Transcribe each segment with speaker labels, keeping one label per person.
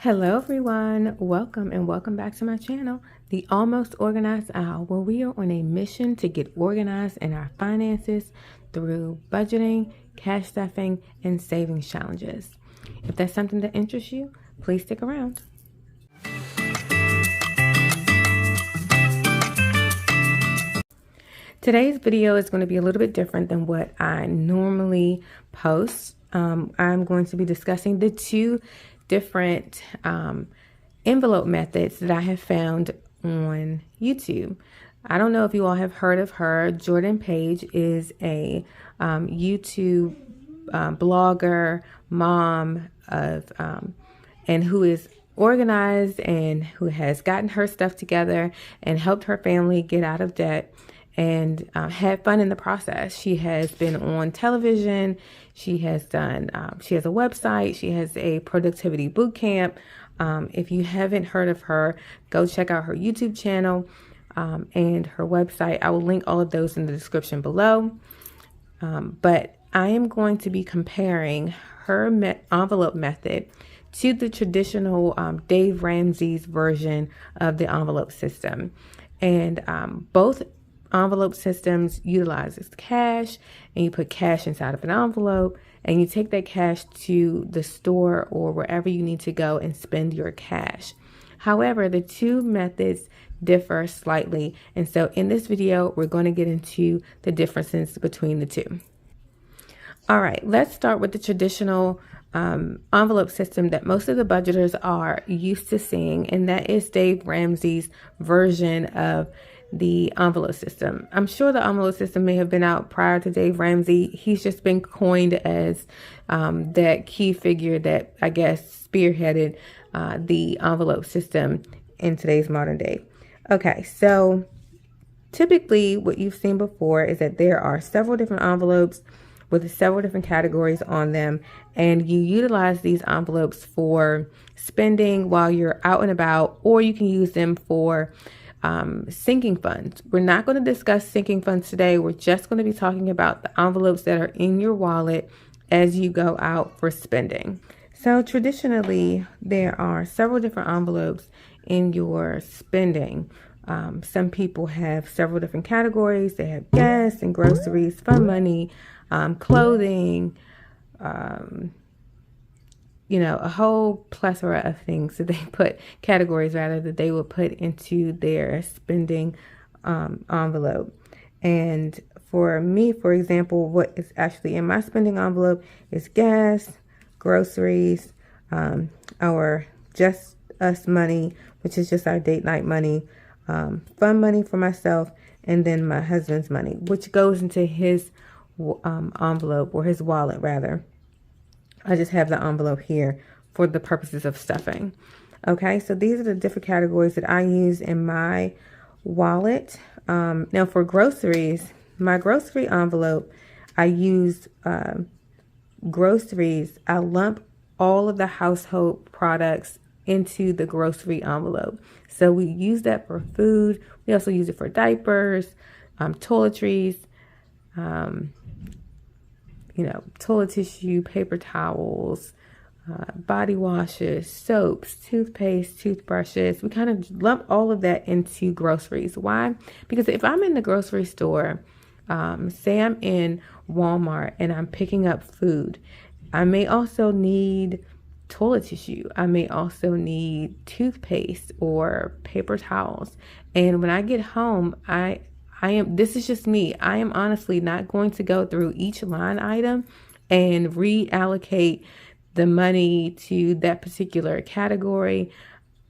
Speaker 1: Hello everyone, welcome and welcome back to my channel, The Almost Organized Owl, where we are on a mission to get organized in our finances through budgeting, cash stuffing, and savings challenges. If that's something that interests you, please stick around. Today's video is going to be a little bit different than what I normally post. I'm going to be discussing the two different envelope methods that I have found on YouTube. I don't know if you all have heard of her. Jordan Page is a YouTube blogger, mom of, and who is organized and who has gotten her stuff together and helped her family get out of debt and had fun in the process. She has been on television. She has done, she has a website. She has a productivity boot camp. If you haven't heard of her, go check out her YouTube channel and her website. I will link all of those in the description below. But I am going to be comparing her envelope method to the traditional Dave Ramsey's version of the envelope system. And both envelope systems utilizes cash, and you put cash inside of an envelope and you take that cash to the store or wherever you need to go and spend your cash. However, the two methods differ slightly, and so in this video we're going to get into the differences between the two. All right, let's start with the traditional envelope system that most of the budgeters are used to seeing, and that is Dave Ramsey's version of the envelope system. I'm sure the envelope system may have been out prior to Dave Ramsey. He's just been coined as that key figure that I guess spearheaded the envelope system in today's modern day. Okay, so typically what you've seen before is that there are several different envelopes with several different categories on them, and you utilize these envelopes for spending while you're out and about, or you can use them for sinking funds. We're not going to discuss sinking funds today. We're just going to be talking about the envelopes that are in your wallet as you go out for spending. So traditionally, there are several different envelopes in your spending. Some people have several different categories. They have gas and groceries, fun money, clothing, a whole plethora of things that they put, categories rather, that they would put into their spending envelope. And for me, for example, what is actually in my spending envelope is gas, groceries, our just us money, which is just our date night money, fun money for myself, and then my husband's money, which goes into his envelope, or his wallet rather. I just have the envelope here for the purposes of stuffing. Okay, so these are the different categories that I use in my wallet. Now for groceries, my grocery envelope, I use groceries. I lump all of the household products into the grocery envelope. So we use that for food. We also use it for diapers, toiletries, toilet tissue, paper towels, body washes, soaps, toothpaste, toothbrushes. We kind of lump all of that into groceries. Why? Because if I'm in the grocery store, say I'm in Walmart and I'm picking up food, I may also need toilet tissue. I may also need toothpaste or paper towels. And when I get home, this is just me. I am honestly not going to go through each line item and reallocate the money to that particular category.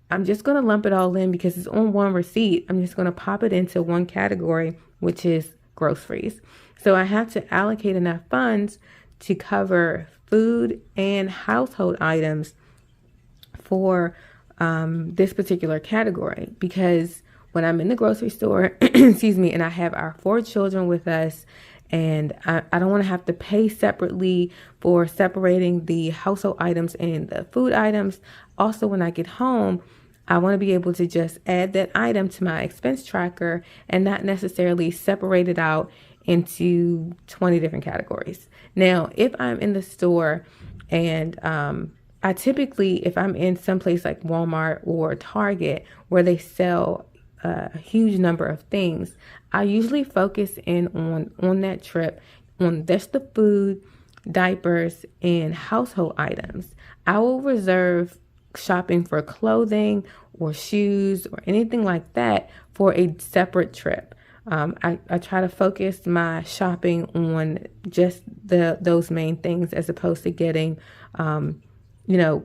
Speaker 1: I'm just going to lump it all in because it's on one receipt. I'm just going to pop it into one category, which is groceries. So I have to allocate enough funds to cover food and household items for this particular category, because when I'm in the grocery store, excuse me, and I have our 4 children with us, and I don't want to have to pay separately for separating the household items and the food items. Also, when I get home, I want to be able to just add that item to my expense tracker and not necessarily separate it out into 20 different categories. Now, if I'm in the store and I typically, if I'm in some place like Walmart or Target where they sell a huge number of things, I usually focus in on that trip on just the food, diapers, and household items. I will reserve shopping for clothing or shoes or anything like that for a separate trip. I try to focus my shopping on just those main things as opposed to getting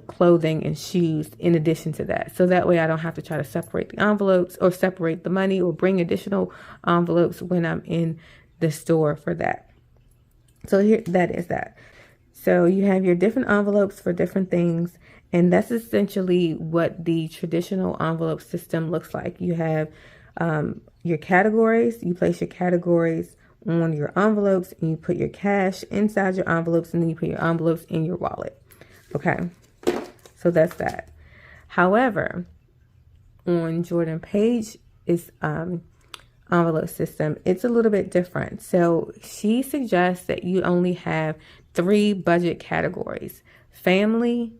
Speaker 1: clothing and shoes in addition to that. So that way I don't have to try to separate the envelopes or separate the money or bring additional envelopes when I'm in the store for that. So here, that is that. So you have your different envelopes for different things. And that's essentially what the traditional envelope system looks like. You have your categories. You place your categories on your envelopes and you put your cash inside your envelopes, and then you put your envelopes in your wallet. Okay, so that's that. However, on Jordan Page's envelope system, it's a little bit different. So she suggests that you only have 3 budget categories: family,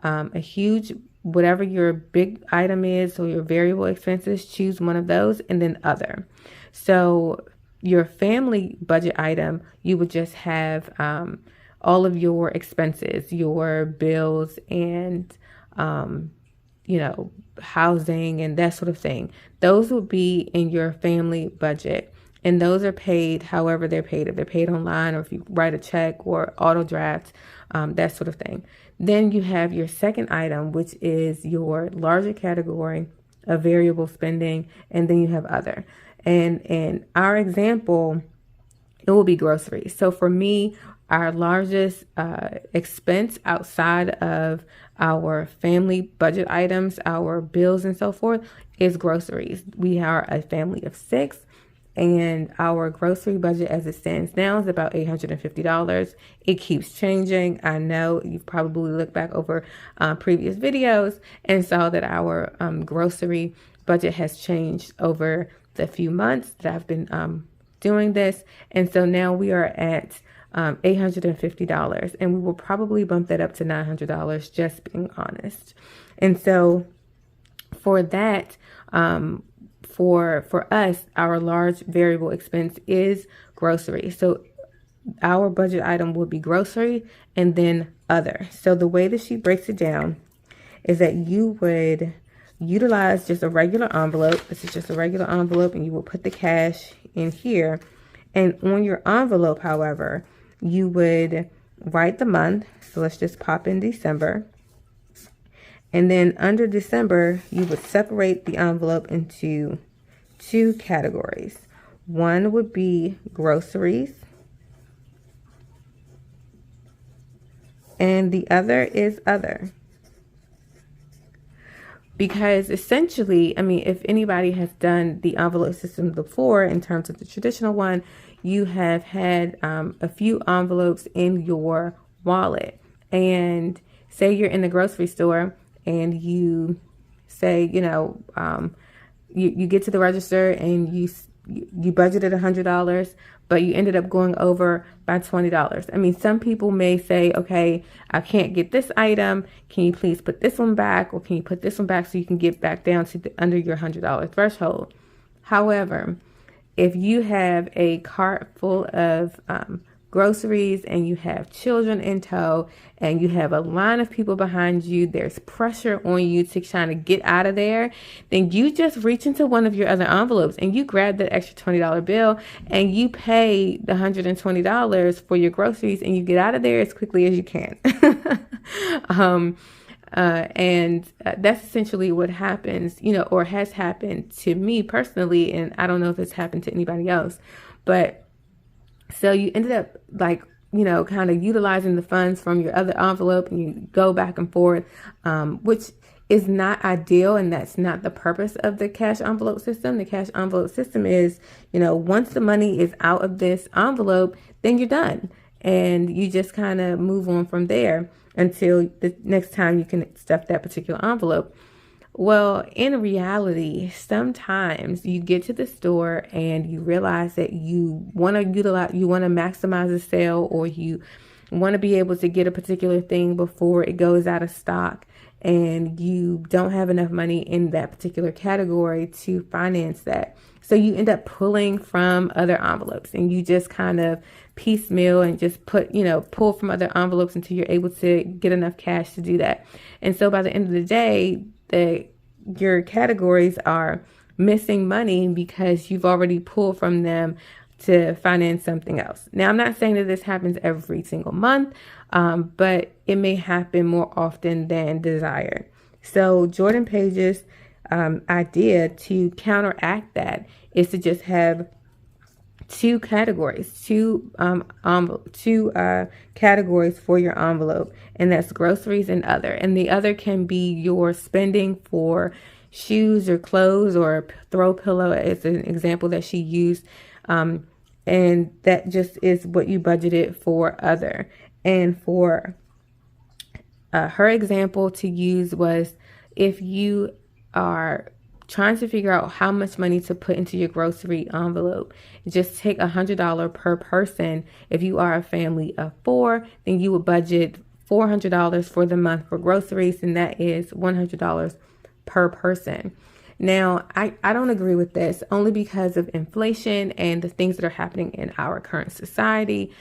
Speaker 1: a huge, whatever your big item is, or your variable expenses, choose one of those, and then other. So your family budget item, you would just have all of your expenses, your bills, and housing and that sort of thing. Those would be in your family budget. And those are paid however they're paid. If they're paid online, or if you write a check or auto draft, that sort of thing. Then you have your second item, which is your larger category of variable spending. And then you have other. And in our example, it will be groceries. So for me, our largest expense outside of our family budget items, our bills and so forth, is groceries. We are a family of 6, and our grocery budget as it stands now is about $850. It keeps changing. I know you've probably looked back over previous videos and saw that our grocery budget has changed over the few months that I've been doing this. And so now we are at $850, and we will probably bump that up to $900, just being honest. And so for that, for us, our large variable expense is grocery. So our budget item will be grocery and then other. So the way that she breaks it down is that you would utilize just a regular envelope. This is just a regular envelope, and you will put the cash in here. And on your envelope, however, you would write the month. So let's just pop in December. And then under December, you would separate the envelope into 2 categories. One would be groceries, and the other is other. Because essentially, I mean, if anybody has done the envelope system before in terms of the traditional one, you have had a few envelopes in your wallet. And say you're in the grocery store and you say, you get to the register and you budgeted $100, but you ended up going over by $20. I mean, some people may say, okay, I can't get this item. Can you please put this one back? Or can you put this one back so you can get back down to under your $100 threshold? However, if you have a cart full of groceries and you have children in tow and you have a line of people behind you, there's pressure on you to trying to get out of there, then you just reach into one of your other envelopes and you grab that extra $20 bill and you pay the $120 for your groceries and you get out of there as quickly as you can. And that's essentially what happens, or has happened to me personally. And I don't know if it's happened to anybody else, but so you ended up kind of utilizing the funds from your other envelope and you go back and forth, which is not ideal. And that's not the purpose of the cash envelope system. The cash envelope system is, once the money is out of this envelope, then you're done. And you just kind of move on from there until the next time you can stuff that particular envelope. Well, in reality, sometimes you get to the store and you realize that you want to maximize the sale, or you want to be able to get a particular thing before it goes out of stock, and you don't have enough money in that particular category to finance that. So you end up pulling from other envelopes, and you just kind of piecemeal and just pull from other envelopes until you're able to get enough cash to do that. And so by the end of the day, your categories are missing money because you've already pulled from them to finance something else. Now, I'm not saying that this happens every single month, but it may happen more often than desired. So Jordan Page's idea to counteract that is to just have two categories for your envelope, and that's groceries and other. And the other can be your spending for shoes or clothes, or a throw pillow as an example that she used. And that just is what you budgeted for other. And for her example to use was, if you are trying to figure out how much money to put into your grocery envelope, just take $100 per person. If you are a family of 4, then you would budget $400 for the month for groceries, and that is $100 per person. Now, I don't agree with this, only because of inflation and the things that are happening in our current society.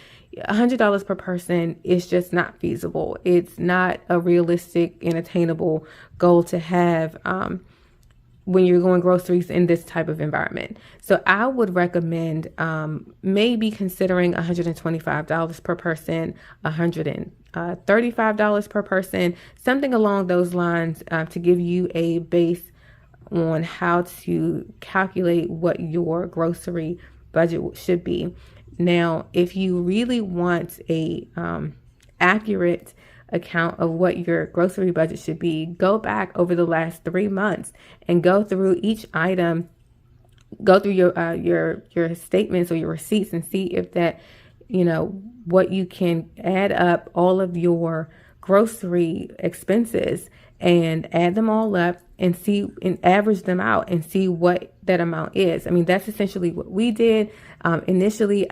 Speaker 1: $100 per person is just not feasible. It's not a realistic and attainable goal to have when you're going groceries in this type of environment. So I would recommend maybe considering $125 per person, $135 per person, something along those lines, to give you a base on how to calculate what your grocery budget should be. Now, if you really want a accurate account of what your grocery budget should be, go back over the last 3 months and go through each item, go through your statements or your receipts, and see if that, what you can add up all of your grocery expenses and add them all up and see and average them out and see what that amount is. I mean, that's essentially what we did. Initially,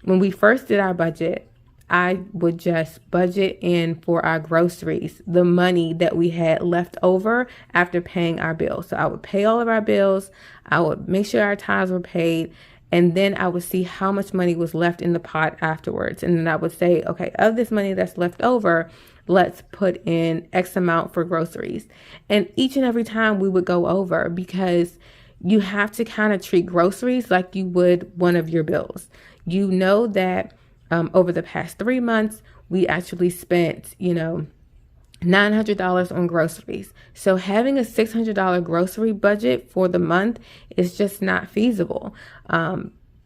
Speaker 1: when we first did our budget, I would just budget in for our groceries the money that we had left over after paying our bills. So I would pay all of our bills. I would make sure our tithes were paid. And then I would see how much money was left in the pot afterwards. And then I would say, okay, of this money that's left over, let's put in X amount for groceries. And each and every time we would go over, because you have to kind of treat groceries like you would one of your bills. You know that over the past 3 months, we actually spent, $900 on groceries. So having a $600 grocery budget for the month is just not feasible,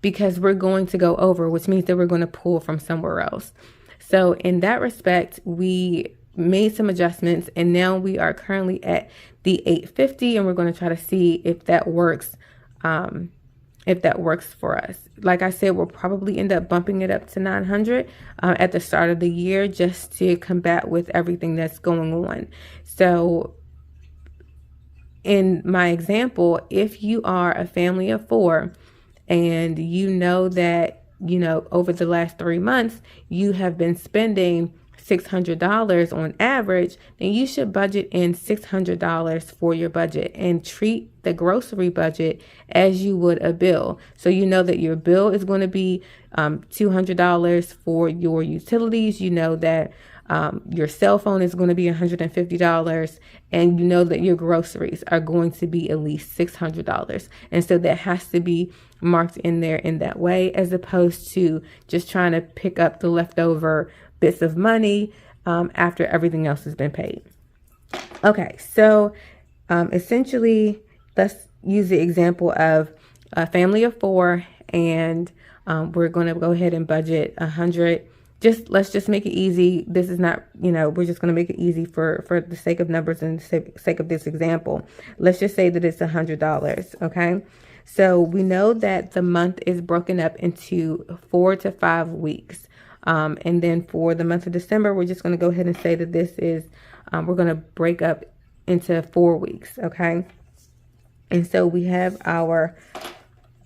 Speaker 1: because we're going to go over, which means that we're going to pull from somewhere else. So in that respect, we made some adjustments, and now we are currently at the $850, and we're going to try to see if that works. If that works for us. Like I said, we'll probably end up bumping it up to $900 at the start of the year, just to combat with everything that's going on. So in my example, if you are a family of 4 and you know that, over the last 3 months, you have been spending $600 on average, then you should budget in $600 for your budget and treat the grocery budget as you would a bill. So you know that your bill is going to be $200 for your utilities. You know that your cell phone is going to be $150, and you know that your groceries are going to be at least $600. And so that has to be marked in there in that way, as opposed to just trying to pick up the leftover bits of money after everything else has been paid. Okay, so essentially, let's use the example of a family of 4, and we're going to go ahead and budget $100. Let's just make it easy. This is not, we're just going to make it easy for the sake of numbers and the sake of this example. Let's just say that it's $100. Okay. So we know that the month is broken up into 4 to 5 weeks. And then for the month of December, we're just going to go ahead and say that this is, we're going to break up into 4 weeks. Okay. And so we have our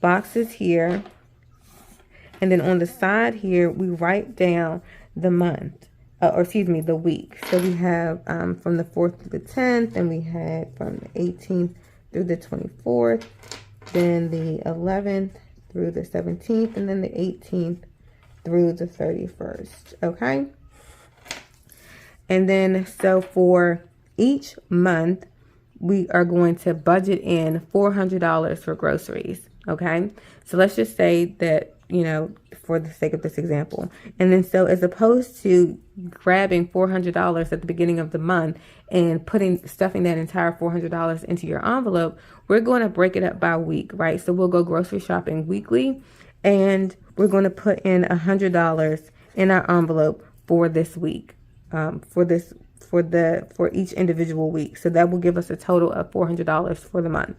Speaker 1: boxes here, And then on the side here, we write down the month, the week. So we have from the 4th to the 10th, and we had from the 18th through the 24th, then the 11th through the 17th, and then the 18th through the 31st, okay? And then, so for each month, we are going to budget in $400 for groceries, okay? So let's just say that, for the sake of this example. And then so as opposed to grabbing $400 at the beginning of the month and stuffing that entire $400 into your envelope, we're going to break it up by week, right? So we'll go grocery shopping weekly, and we're going to put in $100 in our envelope for this week, for each individual week. So that will give us a total of $400 for the month.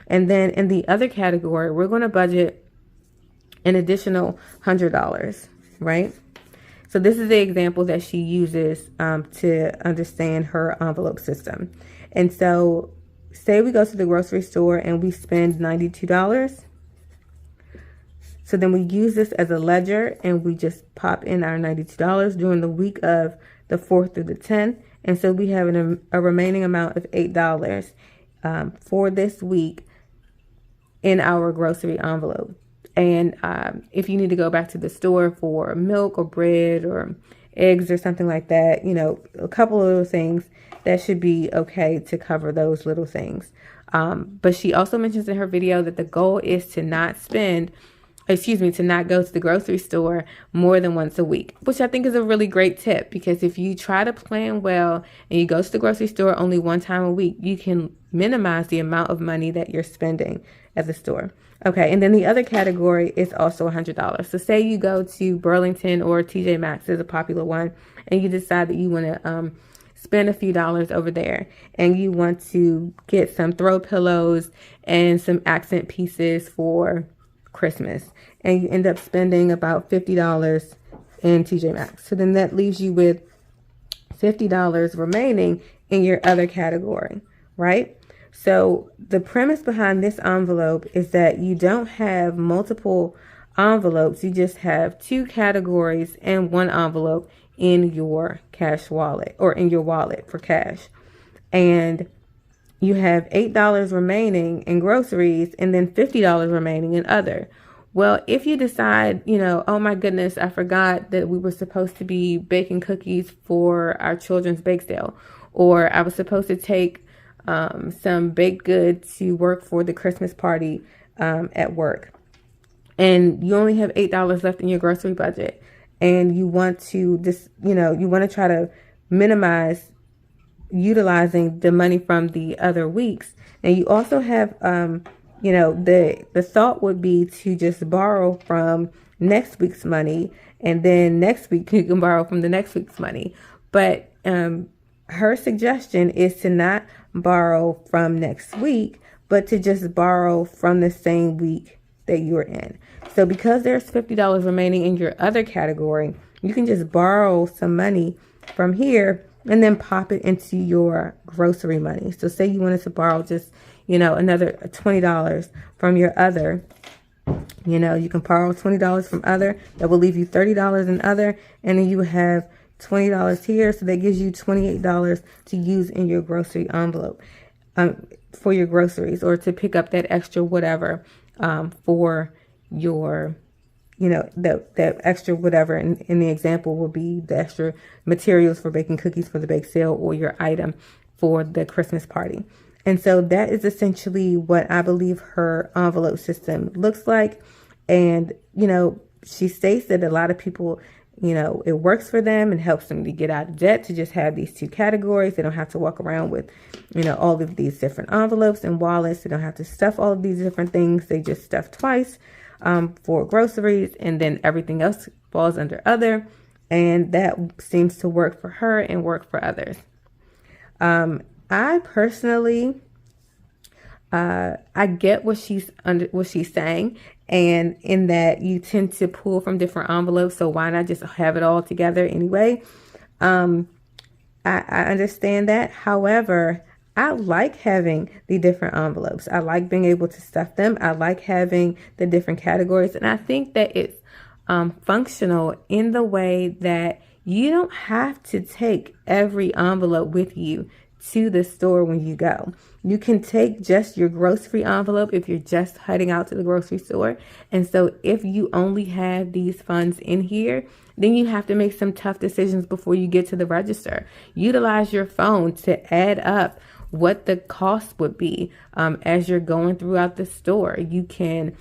Speaker 1: And then in the other category, we're going to budget an additional $100, right? So this is the example that she uses to understand her envelope system. And so say we go to the grocery store and we spend $92. So then we use this as a ledger, and we just pop in our $92 during the week of the 4th through the 10th. And so we have a remaining amount of $8 for this week in our grocery envelope. And if you need to go back to the store for milk or bread or eggs or something like that, a couple of little things, that should be okay to cover those little things. But she also mentions in her video that the goal is to not go to the grocery store more than once a week, which I think is a really great tip, because if you try to plan well and you go to the grocery store only one time a week, you can minimize the amount of money that you're spending at the store. Okay, and then the other category is also $100. So say you go to Burlington, or TJ Maxx is a popular one, and you decide that you want to spend a few dollars over there, and you want to get some throw pillows and some accent pieces for Christmas, and you end up spending about $50 in TJ Maxx. So then that leaves you with $50 remaining in your other category, right? So the premise behind this envelope is that you don't have multiple envelopes. You just have 2 categories and 1 envelope in your cash wallet, or in your wallet for cash. And you have $8 remaining in groceries, and then $50 remaining in other. Well, if you decide, oh my goodness, I forgot that we were supposed to be baking cookies for our children's bake sale, or I was supposed to take some baked goods to work for the Christmas party at work, and you only have $8 left in your grocery budget, and you want to you want to try to minimize utilizing the money from the other weeks. And you also have the thought would be to just borrow from next week's money, and then next week you can borrow from the next week's money. But her suggestion is to not borrow from next week, but to just borrow from the same week that you're in. So because there's $50 remaining in your other category, you can just borrow some money from here and then pop it into your grocery money. So say you wanted to borrow just, another $20 from your other, you can borrow $20 from other. That will leave you $30 in other, and then you have $20 here. So that gives you $28 to use in your grocery envelope for your groceries, or to pick up that extra whatever for your, that extra whatever in the example will be the extra materials for baking cookies for the bake sale, or your item for the Christmas party. And so that is essentially what I believe her envelope system looks like. And, she states that a lot of people, it works for them and helps them to get out of debt to just have these 2 categories. They don't have to walk around with, all of these different envelopes and wallets. They don't have to stuff all of these different things. They just stuff twice for groceries, and then everything else falls under other. And that seems to work for her and work for others. I personally, I get what she's saying, and in that you tend to pull from different envelopes, so why not just have it all together anyway? I understand that. However, I like having the different envelopes. I like being able to stuff them. I like having the different categories, and I think that it's functional in the way that you don't have to take every envelope with you to the store when you go. You can take just your grocery envelope if you're just heading out to the grocery store. And so if you only have these funds in here, then you have to make some tough decisions before you get to the register. Utilize your phone to add up what the cost would be as you're going throughout the store. You can,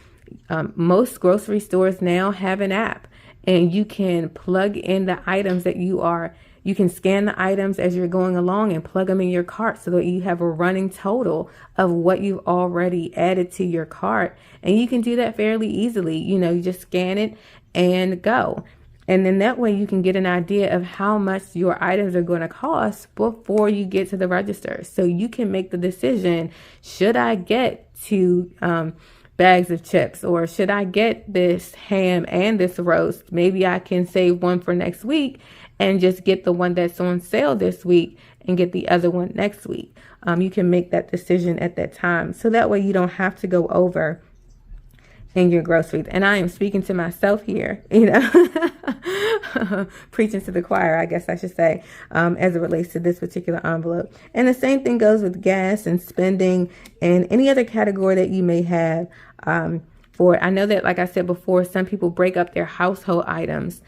Speaker 1: most grocery stores now have an app, and you can plug in the items that you can scan the items as you're going along and plug them in your cart so that you have a running total of what you've already added to your cart. And you can do that fairly easily. You just scan it and go. And then that way you can get an idea of how much your items are going to cost before you get to the register. So you can make the decision, should I get 2 bags of chips, or should I get this ham and this roast? Maybe I can save one for next week and just get the one that's on sale this week and get the other one next week. You can make that decision at that time. So that way you don't have to go over in your groceries. And I am speaking to myself here, preaching to the choir, I guess I should say, as it relates to this particular envelope. And the same thing goes with gas and spending and any other category that you may have. I know that, like I said before, some people break up their household items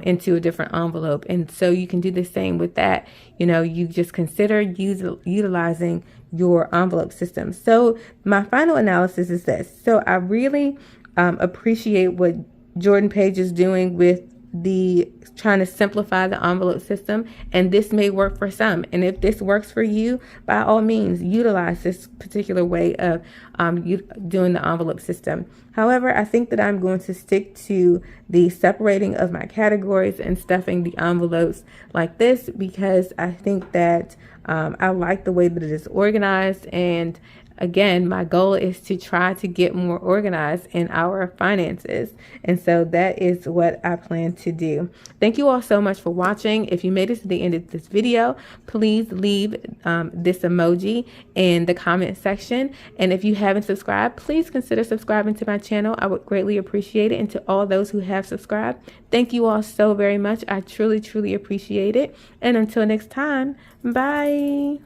Speaker 1: into a different envelope. And so you can do the same with that. You just consider utilizing your envelope system. So my final analysis is this. So I really appreciate what Jordan Page is doing with trying to simplify the envelope system, and this may work for some. And if this works for you, by all means, utilize this particular way of doing the envelope system. However, I think that I'm going to stick to the separating of my categories and stuffing the envelopes like this, because I think that I like the way that it is organized. And again, my goal is to try to get more organized in our finances. And so that is what I plan to do. Thank you all so much for watching. If you made it to the end of this video, please leave this emoji in the comment section. And if you haven't subscribed, please consider subscribing to my channel. I would greatly appreciate it. And to all those who have subscribed, thank you all so very much. I truly, truly appreciate it. And until next time, bye.